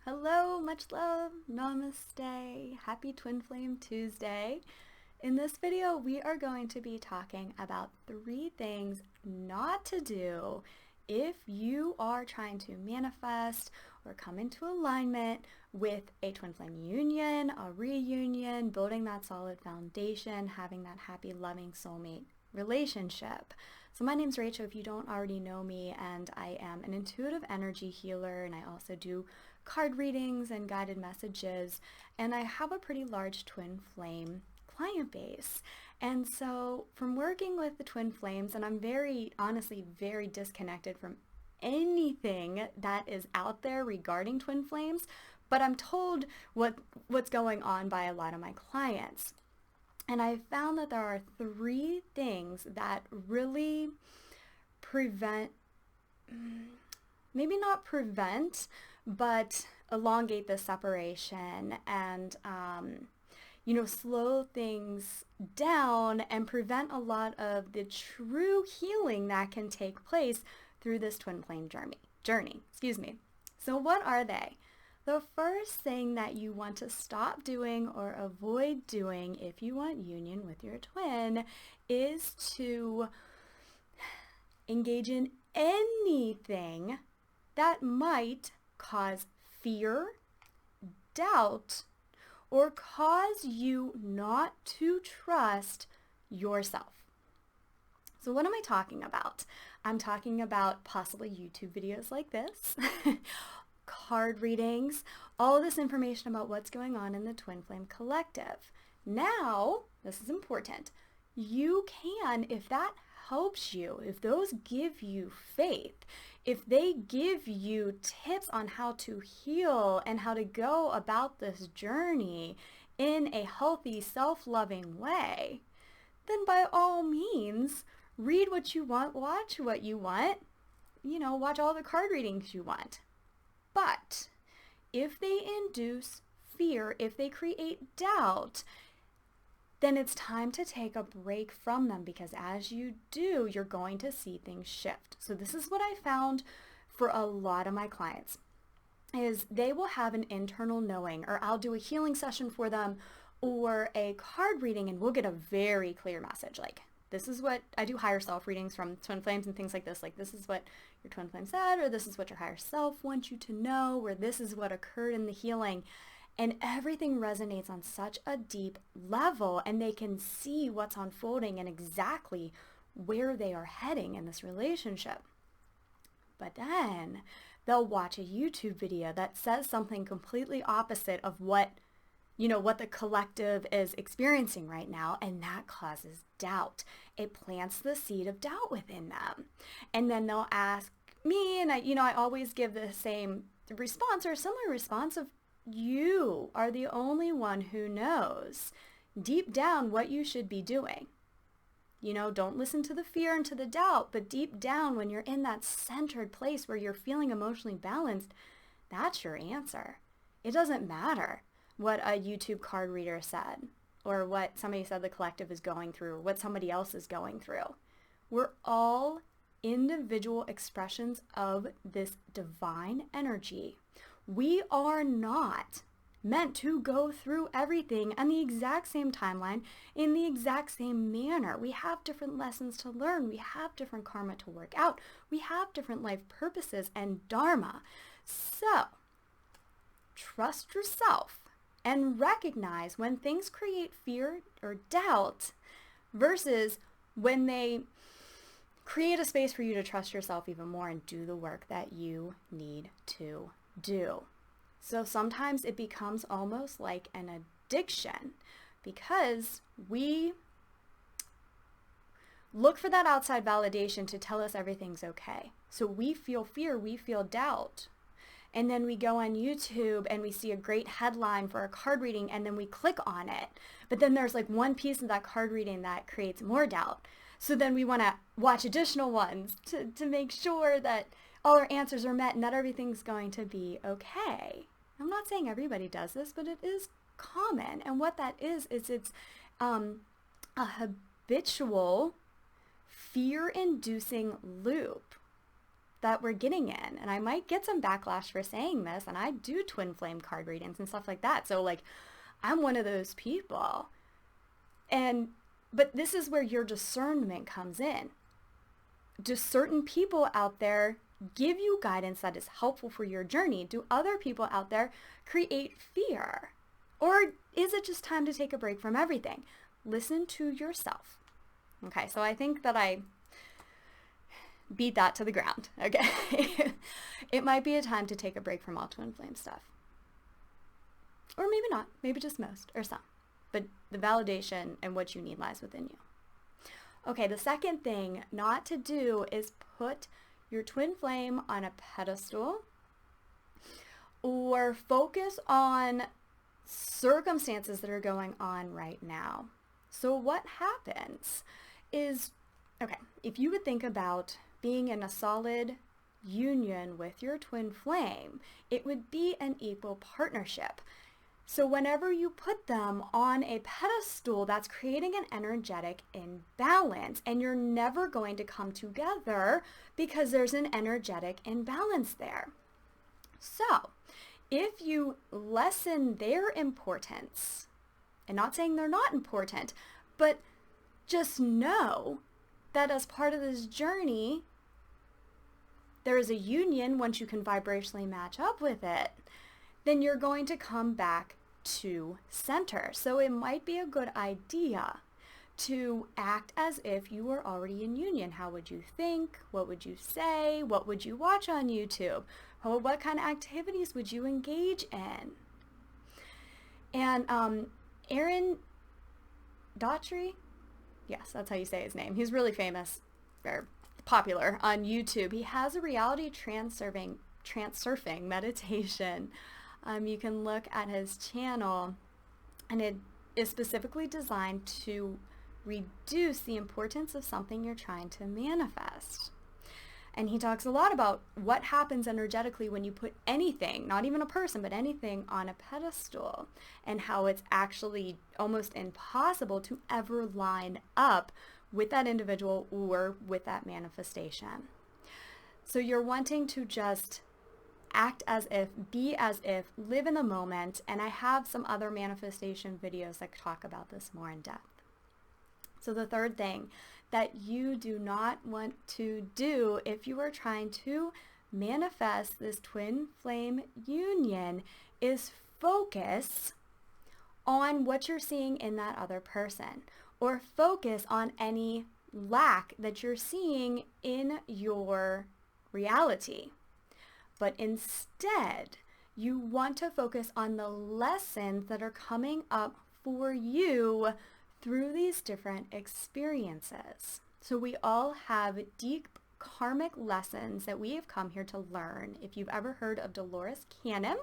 Hello, much love, namaste, happy Twin Flame Tuesday. In this video, we are going to be talking about 3 things not to do if you are trying to manifest or come into alignment with a twin flame union, a reunion, building that solid foundation, having that happy, loving soulmate relationship. So my name's Rachel, if you don't already know me, and I am an intuitive energy healer, and I also do card readings and guided messages, and I have a pretty large twin flame client base. And so from working with the twin flames, and I'm honestly very disconnected from anything that is out there regarding twin flames, but I'm told what's going on by a lot of my clients. And I found that there are 3 things that really prevent, maybe not prevent, but elongate the separation and, slow things down and prevent a lot of the true healing that can take place through this twin flame journey. So what are they? The first thing that you want to stop doing or avoid doing if you want union with your twin is to engage in anything that might cause fear, doubt, or cause you not to trust yourself. So what am I talking about? I'm talking about possibly YouTube videos like this, card readings, all of this information about what's going on in the Twin Flame Collective. Now, this is important, you can, if that helps you, if those give you faith, if they give you tips on how to heal and how to go about this journey in a healthy, self-loving way, then by all means, read what you want, watch what you want, watch all the card readings you want. But if they induce fear, if they create doubt, then it's time to take a break from them, because as you do, you're going to see things shift. So this is what I found for a lot of my clients, is they will have an internal knowing, or I'll do a healing session for them or a card reading, and we'll get a very clear message. Like, this is what I do, higher self readings from twin flames and things like this. Like, this is what your twin flame said, or this is what your higher self wants you to know, or this is what occurred in the healing. And everything resonates on such a deep level, and they can see what's unfolding and exactly where they are heading in this relationship. But then they'll watch a YouTube video that says something completely opposite of what the collective is experiencing right now, and that causes doubt. It plants the seed of doubt within them. And then they'll ask me, and I always give the same response or a similar response of, you are the only one who knows deep down what you should be doing. Don't listen to the fear and to the doubt, but deep down, when you're in that centered place where you're feeling emotionally balanced, that's your answer. It doesn't matter what a YouTube card reader said, or what somebody said the collective is going through, or what somebody else is going through. We're all individual expressions of this divine energy. We are not meant to go through everything on the exact same timeline in the exact same manner. We have different lessons to learn. We have different karma to work out. We have different life purposes and dharma. So, trust yourself and recognize when things create fear or doubt versus when they create a space for you to trust yourself even more and do the work that you need to do. So sometimes it becomes almost like an addiction, because we look for that outside validation to tell us everything's okay. So we feel fear, we feel doubt. And then we go on YouTube and we see a great headline for a card reading, and then we click on it. But then there's like one piece of that card reading that creates more doubt. So then we want to watch additional ones to make sure that all our answers are met and that everything's going to be okay. I'm not saying everybody does this, but it is common. And what that is it's a habitual fear-inducing loop that we're getting in. And I might get some backlash for saying this, and I do twin flame card readings and stuff like that. So like, I'm one of those people. But this is where your discernment comes in. Do certain people out there give you guidance that is helpful for your journey? Do other people out there create fear? Or is it just time to take a break from everything? Listen to yourself. Okay, so I think that I beat that to the ground. Okay. It might be a time to take a break from all twin flame stuff. Or maybe not. Maybe just most or some. But the validation and what you need lies within you. Okay, the second thing not to do is put your twin flame on a pedestal or focus on circumstances that are going on right now. So what happens is, okay, if you would think about being in a solid union with your twin flame, it would be an equal partnership. So whenever you put them on a pedestal, that's creating an energetic imbalance, and you're never going to come together because there's an energetic imbalance there. So if you lessen their importance, and not saying they're not important, but just know that as part of this journey, there is a union once you can vibrationally match up with it, then you're going to come back to center. So it might be a good idea to act as if you were already in union. How would you think? What would you say? What would you watch on YouTube? What kind of activities would you engage in? And Aaron Daughtry, yes, that's how you say his name. He's really famous, or popular on YouTube. He has a reality transurfing meditation. You can look at his channel, and it is specifically designed to reduce the importance of something you're trying to manifest. And he talks a lot about what happens energetically when you put anything, not even a person, but anything on a pedestal, and how it's actually almost impossible to ever line up with that individual or with that manifestation. So you're wanting to just act as if, be as if, live in the moment, and I have some other manifestation videos that talk about this more in depth. So the third thing that you do not want to do if you are trying to manifest this twin flame union is focus on what you're seeing in that other person, or focus on any lack that you're seeing in your reality. But instead, you want to focus on the lessons that are coming up for you through these different experiences. So we all have deep karmic lessons that we have come here to learn. If you've ever heard of Dolores Cannon,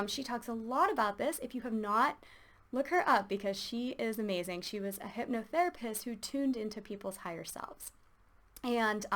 she talks a lot about this. If you have not, look her up because she is amazing. She was a hypnotherapist who tuned into people's higher selves. And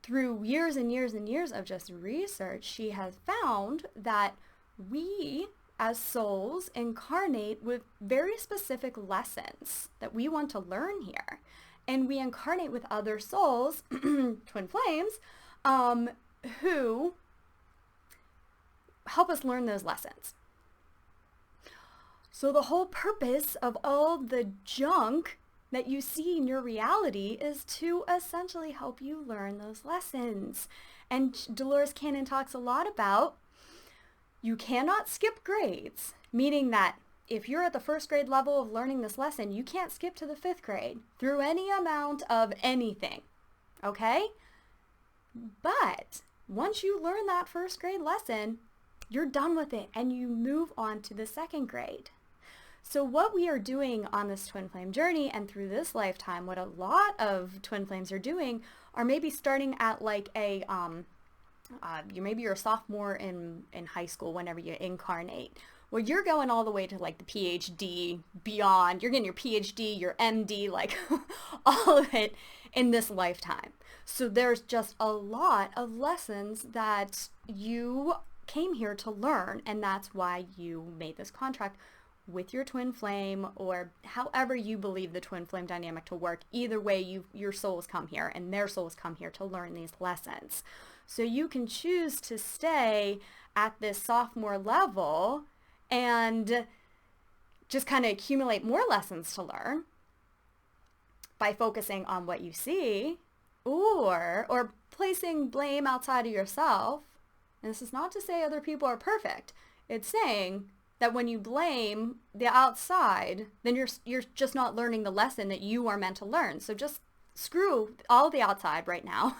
through years and years and years of just research, she has found that we as souls incarnate with very specific lessons that we want to learn here. And we incarnate with other souls, twin flames, who help us learn those lessons. So the whole purpose of all the junk that you see in your reality is to essentially help you learn those lessons. And Dolores Cannon talks a lot about you cannot skip grades, meaning that if you're at the first grade level of learning this lesson, you can't skip to the 5th grade through any amount of anything, okay? But once you learn that first grade lesson, you're done with it and you move on to the 2nd grade. So what we are doing on this twin flame journey and through this lifetime, what a lot of twin flames are doing are maybe starting at like a, maybe you're a sophomore in high school whenever you incarnate. Well, you're going all the way to like the PhD beyond. You're getting your PhD, your MD, like all of it in this lifetime. So there's just a lot of lessons that you came here to learn, and that's why you made this contract with your twin flame, or however you believe the twin flame dynamic to work. Either way, your souls come here and their souls come here to learn these lessons. So you can choose to stay at this sophomore level and just kind of accumulate more lessons to learn by focusing on what you see, or placing blame outside of yourself. And this is not to say other people are perfect. It's saying that when you blame the outside, then you're just not learning the lesson that you are meant to learn. So just screw all the outside right now.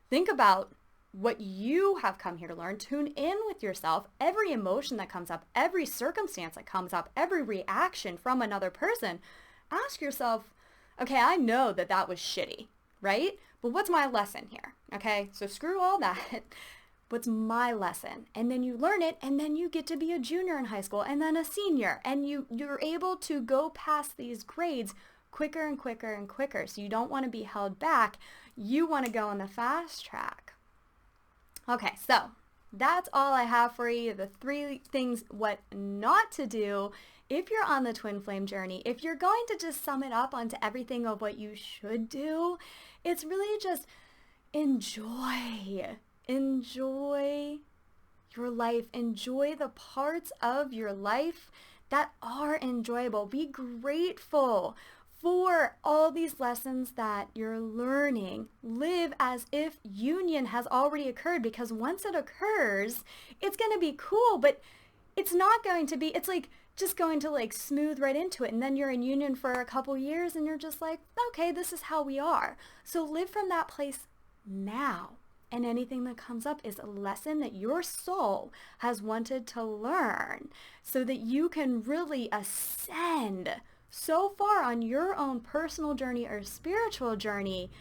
Think about what you have come here to learn. Tune in with yourself. Every emotion that comes up, every circumstance that comes up, every reaction from another person, ask yourself, okay, I know that was shitty, right? But what's my lesson here? Okay, so screw all that. What's my lesson? And then you learn it, and then you get to be a junior in high school and then a senior, and you're able to go past these grades quicker and quicker and quicker. So you don't want to be held back. You want to go on the fast track. Okay, so that's all I have for you. The 3 things what not to do if you're on the twin flame journey. If you're going to just sum it up onto everything of what you should do, it's really just enjoy your life. Enjoy the parts of your life that are enjoyable. Be grateful for all these lessons that you're learning. Live as if union has already occurred, because once it occurs, it's going to be cool, but it's not going to be, it's like just going to like smooth right into it. And then you're in union for a couple years and you're just like, okay, this is how we are. So live from that place now. And anything that comes up is a lesson that your soul has wanted to learn so that you can really ascend so far on your own personal journey or spiritual journey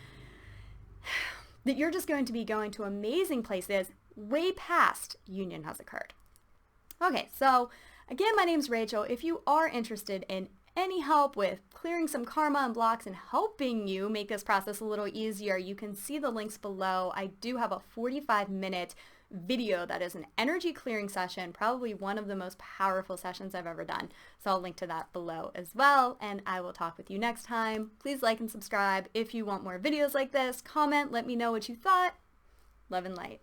that you're just going to be going to amazing places way past union has occurred. Okay, so again, my name's Rachel. If you are interested in any help with clearing some karma and blocks and helping you make this process a little easier, you can see the links below. I do have a 45-minute video that is an energy clearing session, probably one of the most powerful sessions I've ever done. So I'll link to that below as well, and I will talk with you next time. Please like and subscribe if you want more videos like this. Comment, let me know what you thought. Love and light.